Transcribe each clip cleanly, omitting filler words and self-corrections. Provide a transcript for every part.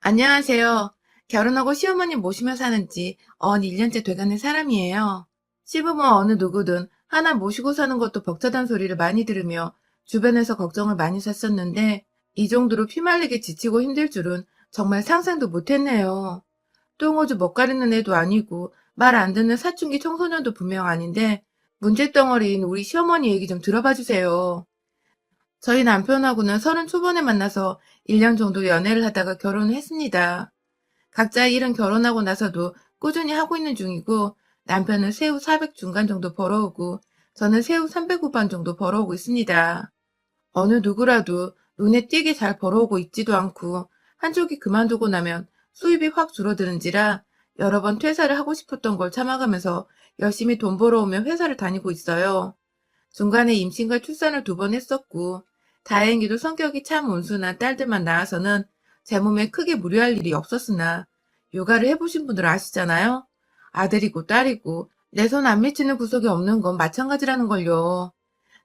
안녕하세요. 결혼하고 시어머니 모시며 사는 지 1년째 돼가는 사람이에요. 시부모 어느 누구든 하나 모시고 사는 것도 벅차단 소리를 많이 들으며 주변에서 걱정을 많이 샀었는데 이 정도로 피말리게 지치고 힘들 줄은 정말 상상도 못했네요. 똥오줌 못 가리는 애도 아니고 말 안 듣는 사춘기 청소년도 분명 아닌데 문제덩어리인 우리 시어머니 얘기 좀 들어봐 주세요. 저희 남편하고는 30 초반에 만나서 1년 정도 연애를 하다가 결혼을 했습니다. 각자의 일은 결혼하고 나서도 꾸준히 하고 있는 중이고 남편은 세후 400 중간 정도 벌어오고 저는 세후 300 후반 정도 벌어오고 있습니다. 어느 누구라도 눈에 띄게 잘 벌어오고 있지도 않고 한쪽이 그만두고 나면 수입이 확 줄어드는지라 여러 번 퇴사를 하고 싶었던 걸 참아가면서 열심히 돈 벌어오며 회사를 다니고 있어요. 중간에 임신과 출산을 2번 했었고 다행히도 성격이 참 온순한 딸들만 낳아서는 제 몸에 크게 무리할 일이 없었으나 육아를 해보신 분들 아시잖아요. 아들이고 딸이고 내 손 안 미치는 구석이 없는 건 마찬가지라는 걸요.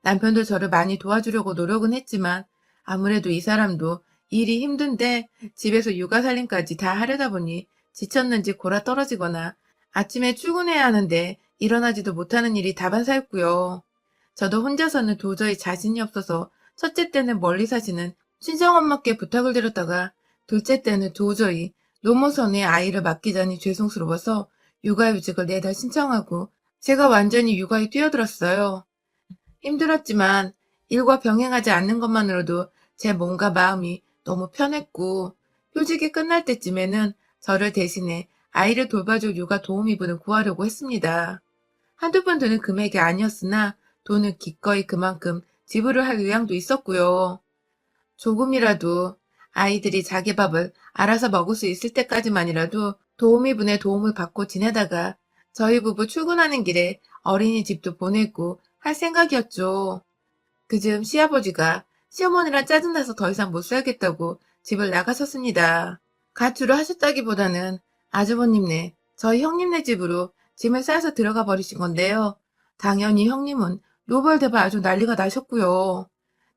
남편도 저를 많이 도와주려고 노력은 했지만 아무래도 이 사람도 일이 힘든데 집에서 육아 살림까지 다 하려다 보니 지쳤는지 골아 떨어지거나 아침에 출근해야 하는데 일어나지도 못하는 일이 다반사였고요. 저도 혼자서는 도저히 자신이 없어서 첫째 때는 멀리 사시는 친정엄마께 부탁을 드렸다가 둘째 때는 도저히 노모선에 아이를 맡기자니 죄송스러워서 육아휴직을 4달 신청하고 제가 완전히 육아에 뛰어들었어요. 힘들었지만 일과 병행하지 않는 것만으로도 제 몸과 마음이 너무 편했고 휴직이 끝날 때쯤에는 저를 대신해 아이를 돌봐줄 육아 도우미분을 구하려고 했습니다. 한두 번 드는 금액이 아니었으나 돈은 기꺼이 그만큼 지불을 할 의향도 있었고요. 조금이라도 아이들이 자기 밥을 알아서 먹을 수 있을 때까지만이라도 도우미분의 도움을 받고 지내다가 저희 부부 출근하는 길에 어린이집도 보내고 할 생각이었죠. 그즈음 시아버지가 시어머니랑 짜증나서 더 이상 못 살겠다고 집을 나가셨습니다. 가출을 하셨다기보다는 아주버님네, 저희 형님네 집으로 짐을 싸서 들어가 버리신 건데요. 당연히 형님은 노발대발 아주 난리가 나셨고요.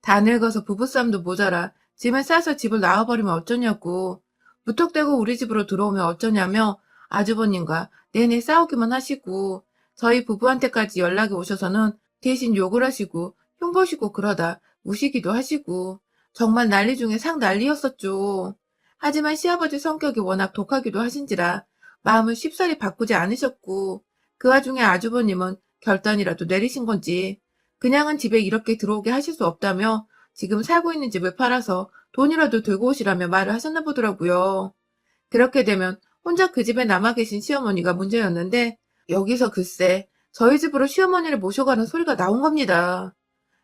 다 늙어서 부부싸움도 모자라 짐을 싸서 집을 나와버리면 어쩌냐고, 무턱대고 우리 집으로 들어오면 어쩌냐며 아주버님과 내내 싸우기만 하시고 저희 부부한테까지 연락이 오셔서는 대신 욕을 하시고 흉보시고 그러다 우시기도 하시고 정말 난리 중에 상 난리였었죠. 하지만 시아버지 성격이 워낙 독하기도 하신지라 마음을 쉽사리 바꾸지 않으셨고 그 와중에 아주버님은 결단이라도 내리신 건지 그냥은 집에 이렇게 들어오게 하실 수 없다며 지금 살고 있는 집을 팔아서 돈이라도 들고 오시라며 말을 하셨나 보더라고요. 그렇게 되면 혼자 그 집에 남아 계신 시어머니가 문제였는데 여기서 글쎄 저희 집으로 시어머니를 모셔가는 소리가 나온 겁니다.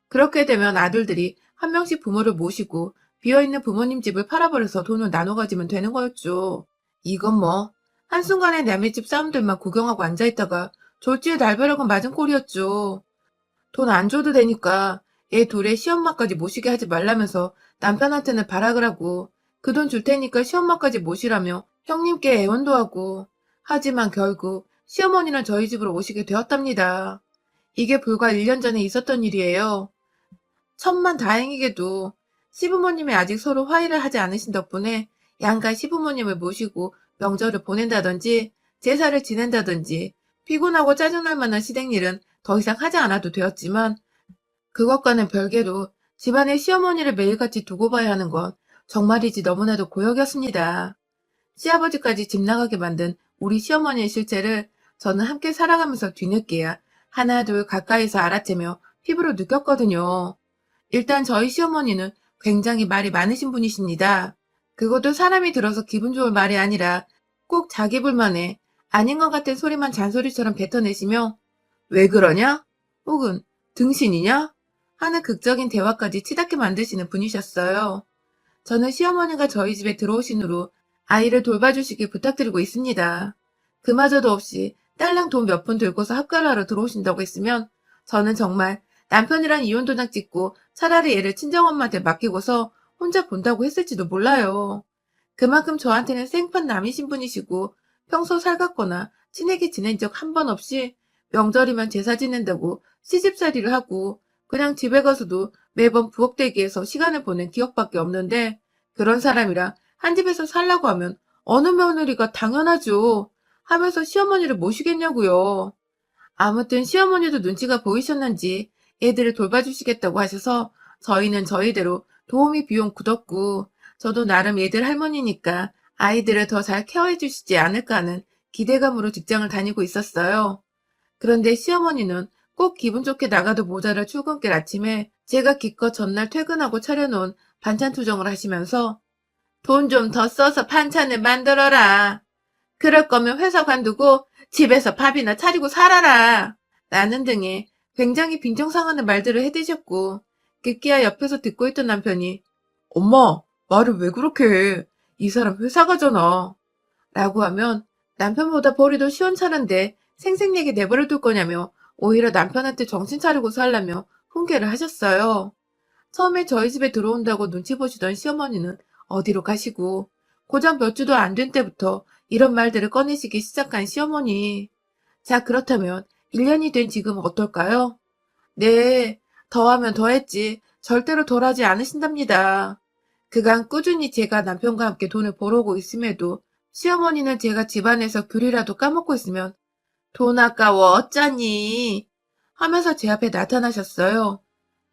그렇게 되면 아들들이 한 명씩 부모를 모시고 비어있는 부모님 집을 팔아버려서 돈을 나눠 가지면 되는 거였죠. 이건 뭐 한순간에 남의 집 사람들만 구경하고 앉아있다가 졸지에 날벼락은 맞은 꼴이었죠. 돈 안 줘도 되니까 얘 둘의 시엄마까지 모시게 하지 말라면서 남편한테는 발악을 하고 그 돈 줄 테니까 시엄마까지 모시라며 형님께 애원도 하고 하지만 결국 시어머니는 저희 집으로 오시게 되었답니다. 이게 불과 1년 전에 있었던 일이에요. 천만 다행이게도 시부모님이 아직 서로 화해를 하지 않으신 덕분에 양가 시부모님을 모시고 명절을 보낸다든지 제사를 지낸다든지 피곤하고 짜증날 만한 시댁일은 더 이상 하지 않아도 되었지만 그것과는 별개로 집안에 시어머니를 매일같이 두고 봐야 하는 건 정말이지 너무나도 고역이었습니다. 시아버지까지 집 나가게 만든 우리 시어머니의 실체를 저는 함께 살아가면서 뒤늦게야 하나 둘 가까이서 알아채며 피부로 느꼈거든요. 일단 저희 시어머니는 굉장히 말이 많으신 분이십니다. 그것도 사람이 들어서 기분 좋을 말이 아니라 꼭 자기 불만에 아닌 것 같은 소리만 잔소리처럼 뱉어내시며 왜 그러냐? 혹은 등신이냐? 하는 극적인 대화까지 치닫게 만드시는 분이셨어요. 저는 시어머니가 저희 집에 들어오신 후로 아이를 돌봐주시길 부탁드리고 있습니다. 그마저도 없이 딸랑 돈 몇 푼 들고서 학가를 하러 들어오신다고 했으면 저는 정말 남편이랑 이혼 도장 찍고 차라리 애를 친정엄마한테 맡기고서 혼자 본다고 했을지도 몰라요. 그만큼 저한테는 생판 남이신 분이시고 평소 살갑거나 친하게 지낸 적 한 번 없이 명절이면 제사 지낸다고 시집살이를 하고 그냥 집에 가서도 매번 부엌대기에서 시간을 보낸 기억밖에 없는데 그런 사람이랑 한 집에서 살라고 하면 어느 며느리가 당연하죠. 하면서 시어머니를 모시겠냐고요. 아무튼 시어머니도 눈치가 보이셨는지 애들을 돌봐주시겠다고 하셔서 저희는 저희대로 도우미 비용 굳었고 저도 나름 애들 할머니니까 아이들을 더 잘 케어해 주시지 않을까 하는 기대감으로 직장을 다니고 있었어요. 그런데 시어머니는 꼭 기분 좋게 나가도 모자랄 출근길 아침에 제가 기껏 전날 퇴근하고 차려놓은 반찬 투정을 하시면서 돈 좀 더 써서 반찬을 만들어라. 그럴 거면 회사 관두고 집에서 밥이나 차리고 살아라. 라는 등의 굉장히 빈정상하는 말들을 해대셨고 급기야 옆에서 듣고 있던 남편이 엄마, 말을 왜 그렇게 해? 이 사람 회사 가잖아. 라고 하면 남편보다 벌이 더 시원찮은데 생색내게 내버려 둘 거냐며 오히려 남편한테 정신 차리고 살라며 훈계를 하셨어요. 처음에 저희 집에 들어온다고 눈치 보시던 시어머니는 어디로 가시고 고작 몇 주도 안 된 때부터 이런 말들을 꺼내시기 시작한 시어머니. 자, 그렇다면 1년이 된 지금 어떨까요? 네, 더하면 더했지 절대로 덜하지 않으신답니다. 그간 꾸준히 제가 남편과 함께 돈을 벌어오고 있음에도 시어머니는 제가 집안에서 귤이라도 까먹고 있으면 돈 아까워 어쩌니 하면서 제 앞에 나타나셨어요.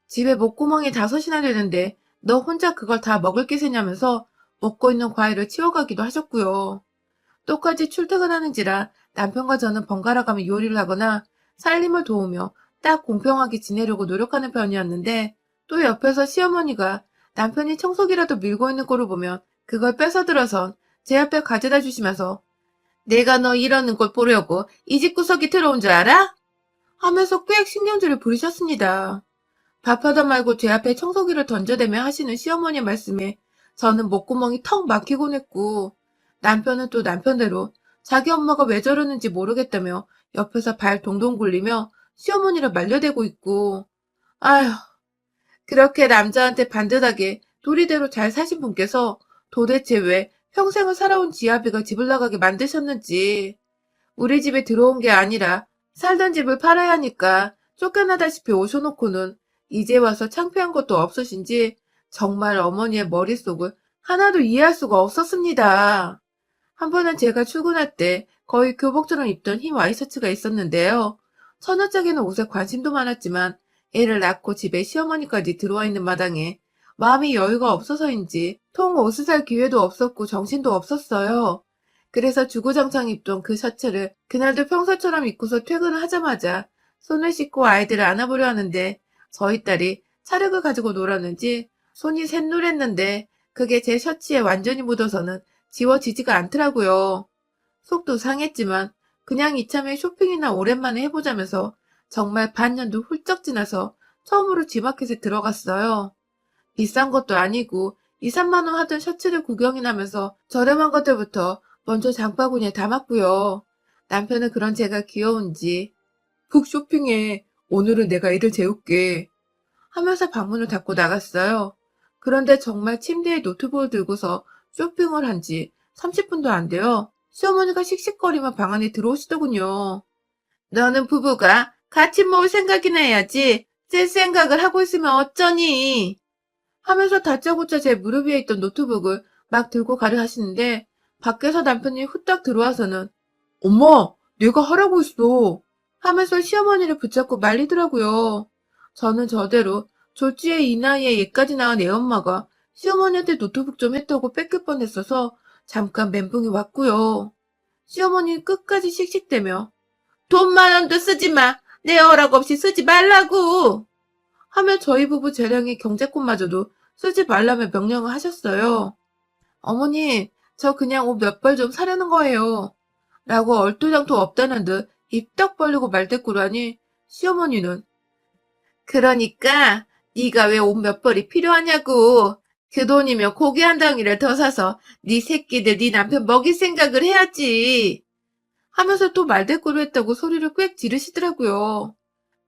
집에 목구멍이 5이나 되는데 너 혼자 그걸 다 먹을 기세냐면서 먹고 있는 과일을 치워가기도 하셨고요. 똑같이 출퇴근하는지라 남편과 저는 번갈아 가며 요리를 하거나 살림을 도우며 딱 공평하게 지내려고 노력하는 편이었는데 또 옆에서 시어머니가 남편이 청소기라도 밀고 있는 꼴을 보면 그걸 뺏어들어서 제 앞에 가져다 주시면서 내가 너 이러는 걸 보려고 이 집 구석이 들어온 줄 알아? 하면서 꽤 신경질을 부리셨습니다. 밥하다 말고 제 앞에 청소기를 던져대며 하시는 시어머니 말씀에 저는 목구멍이 턱 막히곤 했고 남편은 또 남편대로 자기 엄마가 왜 저러는지 모르겠다며 옆에서 발 동동 굴리며 시어머니를 말려대고 있고 아휴 그렇게 남자한테 반듯하게 도리대로 잘 사신 분께서 도대체 왜 평생을 살아온 지아비가 집을 나가게 만드셨는지 우리 집에 들어온 게 아니라 살던 집을 팔아야 하니까 쫓겨나다시피 오셔놓고는 이제 와서 창피한 것도 없으신지 정말 어머니의 머릿속을 하나도 이해할 수가 없었습니다. 한 번은 제가 출근할 때 거의 교복처럼 입던 흰 와이셔츠가 있었는데요. 처녀짝에는 옷에 관심도 많았지만 애를 낳고 집에 시어머니까지 들어와 있는 마당에 마음이 여유가 없어서인지 통 옷을 살 기회도 없었고 정신도 없었어요. 그래서 주구장창 입던 그 셔츠를 그날도 평소처럼 입고서 퇴근을 하자마자 손을 씻고 아이들을 안아보려 하는데 저희 딸이 차력을 가지고 놀았는지 손이 샛노랬는데 그게 제 셔츠에 완전히 묻어서는 지워지지가 않더라고요. 속도 상했지만 그냥 이참에 쇼핑이나 오랜만에 해보자면서 정말 반년도 훌쩍 지나서 처음으로 지마켓에 들어갔어요. 비싼 것도 아니고 2, 3만 원 하던 셔츠를 구경이나 하면서 저렴한 것들부터 먼저 장바구니에 담았고요. 남편은 그런 제가 귀여운지 푹 쇼핑해. 오늘은 내가 애를 재울게. 하면서 방문을 닫고 나갔어요. 그런데 정말 침대에 노트북을 들고서 쇼핑을 한 지 30분도 안 돼요. 시어머니가 씩씩거리며 방 안에 들어오시더군요. 너는 부부가 같이 먹을 생각이나 해야지. 쓸 생각을 하고 있으면 어쩌니? 하면서 다짜고짜 제 무릎 위에 있던 노트북을 막 들고 가려 하시는데 밖에서 남편이 후딱 들어와서는 엄마, 내가 하라고 했어. 하면서 시어머니를 붙잡고 말리더라고요. 저는 저대로 졸지에 이 나이에 얘까지 낳은 애엄마가 시어머니한테 노트북 좀 했다고 뺏길 뻔했어서 잠깐 멘붕이 왔고요. 시어머니 끝까지 씩씩대며 돈 10,000원도 쓰지 마. 내 허락 없이 쓰지 말라고. 하며 저희 부부 재량의 경제권마저도 쓰지 말라며 명령을 하셨어요. 어머니, 저 그냥 옷 몇 벌 좀 사려는 거예요. 라고 얼토당토 없다는 듯 입 딱 벌리고 말대꾸를 하니 시어머니는 그러니까 네가 왜 옷 몇 벌이 필요하냐고. 그 돈이면 고기 한 덩이를 더 사서 네 새끼들 네 남편 먹일 생각을 해야지. 하면서 또 말대꾸를 했다고 소리를 꽥 지르시더라고요.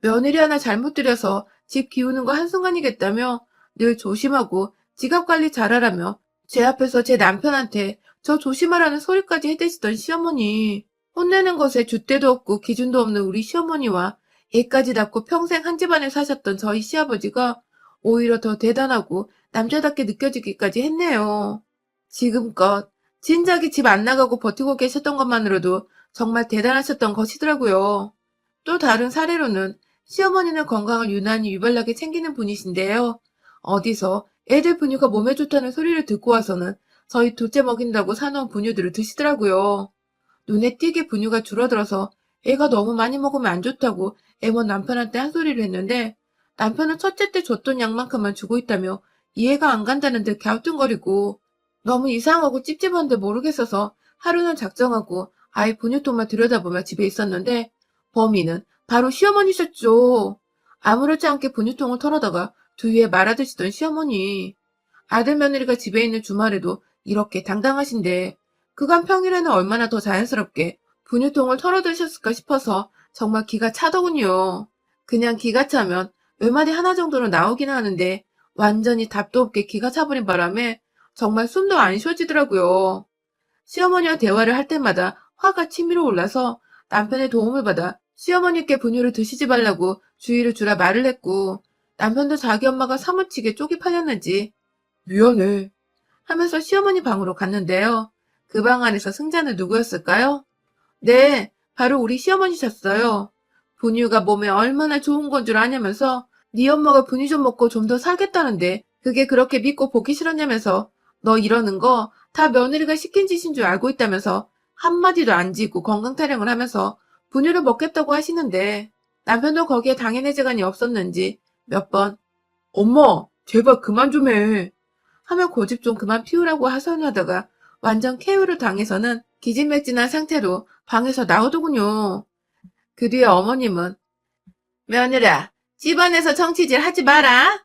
며느리 하나 잘못 들여서 집 기우는 거 한순간이겠다며 늘 조심하고 지갑 관리 잘하라며 제 앞에서 제 남편한테 저 조심하라는 소리까지 해대시던 시어머니. 혼내는 것에 줏대도 없고 기준도 없는 우리 시어머니와 애까지 낳고 평생 한 집안에 사셨던 저희 시아버지가 오히려 더 대단하고 남자답게 느껴지기까지 했네요. 지금껏 진작에 집 안 나가고 버티고 계셨던 것만으로도 정말 대단하셨던 것이더라고요. 또 다른 사례로는 시어머니는 건강을 유난히 유별나게 챙기는 분이신데요. 어디서 애들 분유가 몸에 좋다는 소리를 듣고 와서는 저희 둘째 먹인다고 사놓은 분유들을 드시더라고요. 눈에 띄게 분유가 줄어들어서 애가 너무 많이 먹으면 안 좋다고 애먼 남편한테 한 소리를 했는데 남편은 첫째 때 줬던 양만큼만 주고 있다며 이해가 안 간다는 듯 갸우뚱거리고 너무 이상하고 찝찝한데 모르겠어서 하루는 작정하고 아이 분유통만 들여다보며 집에 있었는데 범인은 바로 시어머니셨죠. 아무렇지 않게 분유통을 털어다가 주위에 말아드시던 시어머니. 아들 며느리가 집에 있는 주말에도 이렇게 당당하신데 그간 평일에는 얼마나 더 자연스럽게 분유통을 털어드셨을까 싶어서 정말 기가 차더군요. 그냥 기가 차면 외마디 하나 정도는 나오긴 하는데 완전히 답도 없게 기가 차버린 바람에 정말 숨도 안 쉬어지더라고요. 시어머니와 대화를 할 때마다 화가 치밀어 올라서 남편의 도움을 받아 시어머니께 분유를 드시지 말라고 주의를 주라 말을 했고 남편도 자기 엄마가 사무치게 쪽이 팔렸는지 미안해 하면서 시어머니 방으로 갔는데요. 그 방 안에서 승자는 누구였을까요? 네, 바로 우리 시어머니셨어요. 분유가 몸에 얼마나 좋은 건 줄 아냐면서 네 엄마가 분유 좀 먹고 좀 더 살겠다는데 그게 그렇게 믿고 보기 싫었냐면서 너 이러는 거 다 며느리가 시킨 짓인 줄 알고 있다면서 한마디도 안 지고 건강 타령을 하면서 분유를 먹겠다고 하시는데 남편도 거기에 당연의 재간이 없었는지 몇 번 엄마 제발 그만 좀 해 하며 고집 좀 그만 피우라고 하소연하다가 완전 KO를 당해서는 기진맥진한 상태로 방에서 나오더군요. 그 뒤에 어머님은 며느라 집안에서 정치질 하지 마라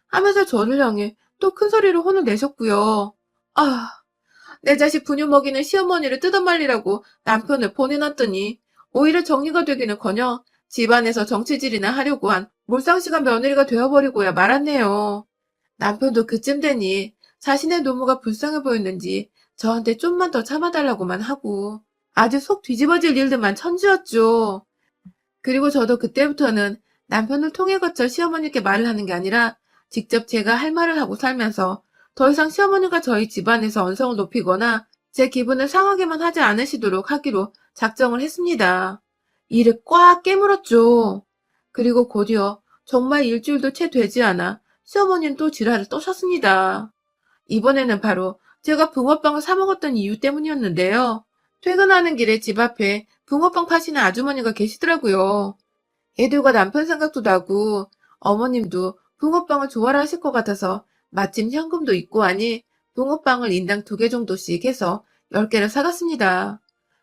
하면서 저를 향해 또 큰 소리로 혼을 내셨고요. 아, 내 자식 분유 먹이는 시어머니를 뜯어말리라고 남편을 보내놨더니 오히려 정리가 되기는커녕 집안에서 정치질이나 하려고 한 몰상식한 며느리가 되어버리고야 말았네요. 남편도 그쯤 되니 자신의 노무가 불쌍해 보였는지 저한테 좀만 더 참아달라고만 하고 아주 속 뒤집어질 일들만 천지였죠. 그리고 저도 그때부터는 남편을 통해 거쳐 시어머니께 말을 하는 게 아니라 직접 제가 할 말을 하고 살면서 더 이상 시어머니가 저희 집안에서 언성을 높이거나 제 기분을 상하게만 하지 않으시도록 하기로 작정을 했습니다. 이를 꽉 깨물었죠. 그리고 곧이어 정말 일주일도 채 되지 않아 시어머니는 또 지랄을 떠셨습니다. 이번에는 바로 제가 붕어빵을 사 먹었던 이유 때문이었는데요. 퇴근하는 길에 집 앞에 붕어빵 파시는 아주머니가 계시더라고요. 애들과 남편 생각도 나고 어머님도 붕어빵을 좋아라 하실 것 같아서 마침 현금도 있고 하니 붕어빵을 인당 2개 정도씩 해서 10개를 사갔습니다.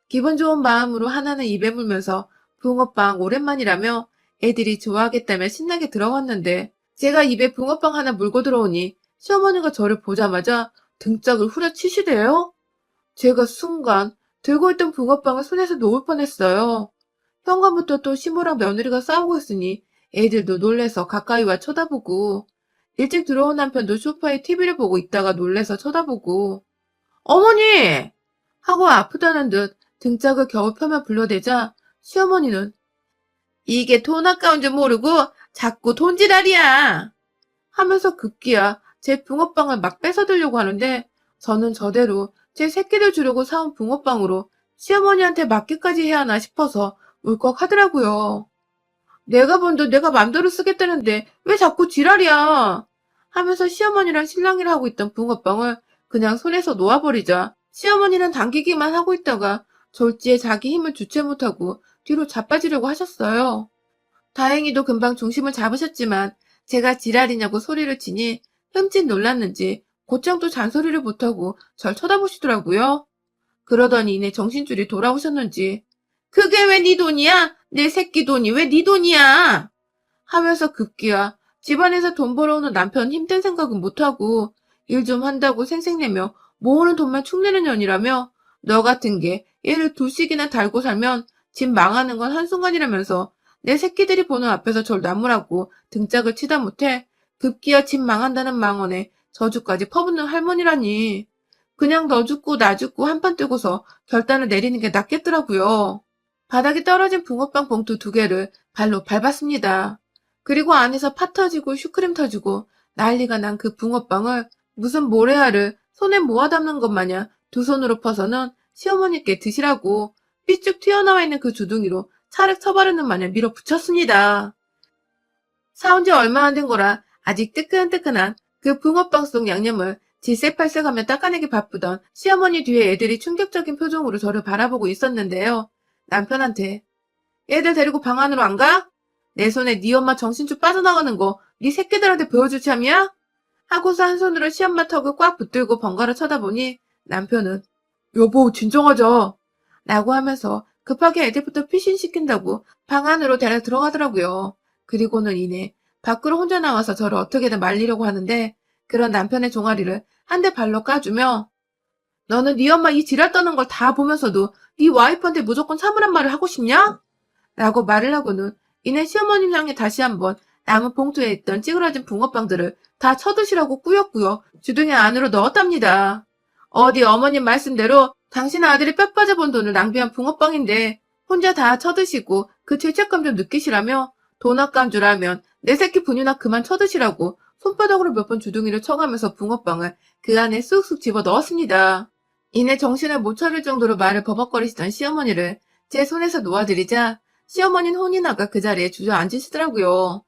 기분 좋은 마음으로 하나는 입에 물면서 붕어빵 오랜만이라며 애들이 좋아하겠다며 신나게 들어왔는데 제가 입에 붕어빵 하나 물고 들어오니 시어머니가 저를 보자마자 등짝을 후려치시대요. 제가 순간 들고 있던 붕어빵을 손에서 놓을 뻔했어요. 현관부터 또 시모랑 며느리가 싸우고 있으니 애들도 놀래서 가까이 와 쳐다보고 일찍 들어온 남편도 소파에 TV를 보고 있다가 놀래서 쳐다보고 어머니! 하고 아프다는 듯 등짝을 겨우 펴며 불러대자 시어머니는 이게 돈 아까운 줄 모르고 자꾸 돈지랄이야 하면서 급기야 제 붕어빵을 막 뺏어들려고 하는데 저는 저대로 제 새끼들 주려고 사온 붕어빵으로 시어머니한테 맞기까지 해야 하나 싶어서 울컥하더라고요. 내가 본 돈 내가 맘대로 쓰겠다는데 왜 자꾸 지랄이야 하면서 시어머니랑 실랑이를 하고 있던 붕어빵을 그냥 손에서 놓아버리자 시어머니는 당기기만 하고 있다가 졸지에 자기 힘을 주체 못하고 뒤로 자빠지려고 하셨어요. 다행히도 금방 중심을 잡으셨지만 제가 지랄이냐고 소리를 치니 흠칫 놀랐는지 곧장 또 잔소리를 못하고 절 쳐다보시더라고요. 그러더니 이내 정신줄이 돌아오셨는지 그게 왜 네 돈이야? 내 새끼 돈이 왜 네 돈이야? 하면서 급기야 집안에서 돈 벌어오는 남편 힘든 생각은 못하고 일 좀 한다고 생색내며 모으는 돈만 축내는 년이라며 너 같은 게 얘를 둘씩이나 달고 살면 집 망하는 건 한순간이라면서 내 새끼들이 보는 앞에서 절 나무라고 등짝을 치다 못해 급기야 집 망한다는 망언에 저주까지 퍼붓는 할머니라니. 그냥 너 죽고 나 죽고 한판 뜨고서 결단을 내리는 게 낫겠더라고요. 바닥에 떨어진 붕어빵 봉투 2개를 발로 밟았습니다. 그리고 안에서 파 터지고 슈크림 터지고 난리가 난 그 붕어빵을 무슨 모래알을 손에 모아 담는 것 마냥 두 손으로 퍼서는 시어머니께 드시라고 삐쭉 튀어나와 있는 그 주둥이로 차를 쳐바르는 마냥 밀어붙였습니다. 사온 지 얼마 안 된 거라 아직 뜨끈뜨끈한 그 붕어빵 속 양념을 질색팔색하며 닦아내기 바쁘던 시어머니 뒤에 애들이 충격적인 표정으로 저를 바라보고 있었는데요. 남편한테 애들 데리고 방 안으로 안 가? 내 손에 네 엄마 정신줄 빠져나가는 거 네 새끼들한테 보여줄 참이야? 하고서 한 손으로 시엄마 턱을 꽉 붙들고 번갈아 쳐다보니 남편은 여보 진정하자 라고 하면서 급하게 애들부터 피신시킨다고 방 안으로 데려 들어가더라고요. 그리고는 이내 밖으로 혼자 나와서 저를 어떻게든 말리려고 하는데 그런 남편의 종아리를 한 대 발로 까주며 너는 네 엄마 이 지랄 떠는 걸 다 보면서도 네 와이프한테 무조건 참으란 말을 하고 싶냐? 라고 말을 하고는 이내 시어머님 향해 다시 한번 남은 봉투에 있던 찌그러진 붕어빵들을 다 쳐드시라고 꾸역꾸역 주둥이 안으로 넣었답니다. 어디 어머님 말씀대로 당신 아들이 뼈 빠져본 돈을 낭비한 붕어빵인데 혼자 다 쳐드시고 그 죄책감 좀 느끼시라며 돈 아까운 줄 알면 내 새끼 분유나 그만 쳐드시라고 손바닥으로 몇 번 주둥이를 쳐가면서 붕어빵을 그 안에 쑥쑥 집어 넣었습니다. 이내 정신을 못 차릴 정도로 말을 버벅거리시던 시어머니를 제 손에서 놓아드리자 시어머니는 혼이 나가 그 자리에 주저앉으시더라고요.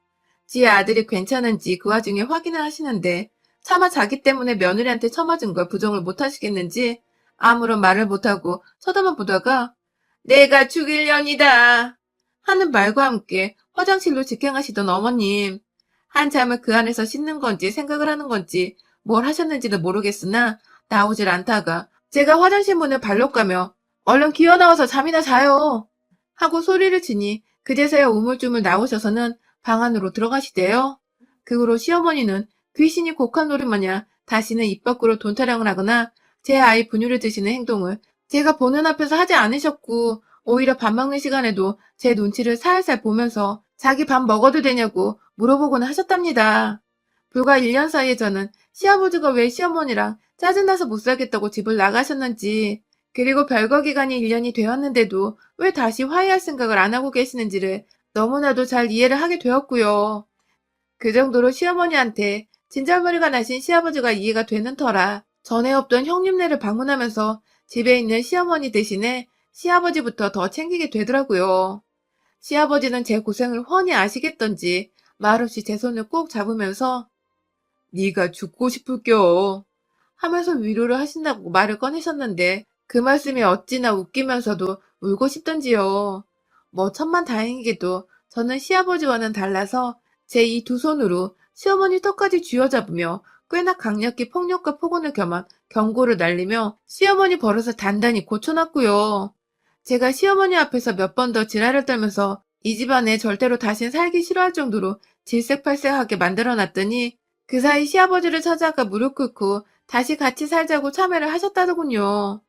지 아들이 괜찮은지 그 와중에 확인을 하시는데 차마 자기 때문에 며느리한테 처맞은 걸 부정을 못하시겠는지 아무런 말을 못하고 쳐다만 보다가 내가 죽일 년이다 하는 말과 함께 화장실로 직행하시던 어머님. 한참을 그 안에서 씻는 건지 생각을 하는 건지 뭘 하셨는지는 모르겠으나 나오질 않다가 제가 화장실 문을 발로 까며 얼른 기어나와서 잠이나 자요 하고 소리를 치니 그제서야 우물쭈물 나오셔서는 방 안으로 들어가시대요. 그 후로 시어머니는 귀신이 곡한 노릇마냥 다시는 입 밖으로 돈 타령을 하거나 제 아이 분유를 드시는 행동을 제가 보는 앞에서 하지 않으셨고 오히려 밥 먹는 시간에도 제 눈치를 살살 보면서 자기 밥 먹어도 되냐고 물어보곤 하셨답니다. 불과 1년 사이에 저는 시아버지가 왜 시어머니랑 짜증나서 못 살겠다고 집을 나가셨는지 그리고 별거 기간이 1년이 되었는데도 왜 다시 화해할 생각을 안 하고 계시는지를 너무나도 잘 이해를 하게 되었고요. 그 정도로 시어머니한테 진절머리가 나신 시아버지가 이해가 되는 터라 전에 없던 형님네를 방문하면서 집에 있는 시어머니 대신에 시아버지부터 더 챙기게 되더라고요. 시아버지는 제 고생을 훤히 아시겠던지 말없이 제 손을 꼭 잡으면서 네가 죽고 싶을겨 하면서 위로를 하신다고 말을 꺼내셨는데 그 말씀이 어찌나 웃기면서도 울고 싶던지요. 뭐 천만다행이게도 저는 시아버지와는 달라서 제 이 두 손으로 시어머니 턱까지 쥐어잡으며 꽤나 강력히 폭력과 폭언을 겸한 경고를 날리며 시어머니 버릇을 단단히 고쳐놨고요. 제가 시어머니 앞에서 몇 번 더 지랄을 떨면서 이 집안에 절대로 다신 살기 싫어할 정도로 질색팔색하게 만들어놨더니 그 사이 시아버지를 찾아가 무릎 꿇고 다시 같이 살자고 참여를 하셨다더군요.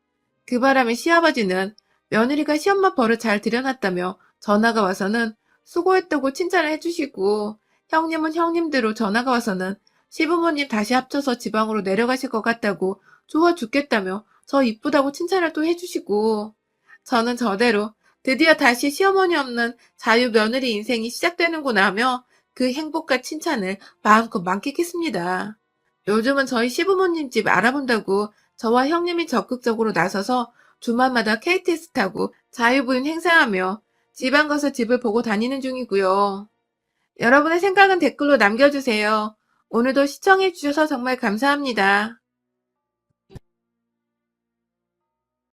그 바람에 시아버지는 며느리가 시엄마 버릇 잘 들여놨다며 전화가 와서는 수고했다고 칭찬을 해주시고 형님은 형님대로 전화가 와서는 시부모님 다시 합쳐서 지방으로 내려가실 것 같다고 좋아 죽겠다며 저 이쁘다고 칭찬을 또 해주시고 저는 저대로 드디어 다시 시어머니 없는 자유 며느리 인생이 시작되는구나 하며 그 행복과 칭찬을 마음껏 만끽했습니다. 요즘은 저희 시부모님 집 알아본다고 저와 형님이 적극적으로 나서서 주말마다 KTX 타고 자유부인 행사하며 지방 가서 집을 보고 다니는 중이고요. 여러분의 생각은 댓글로 남겨주세요. 오늘도 시청해주셔서 정말 감사합니다.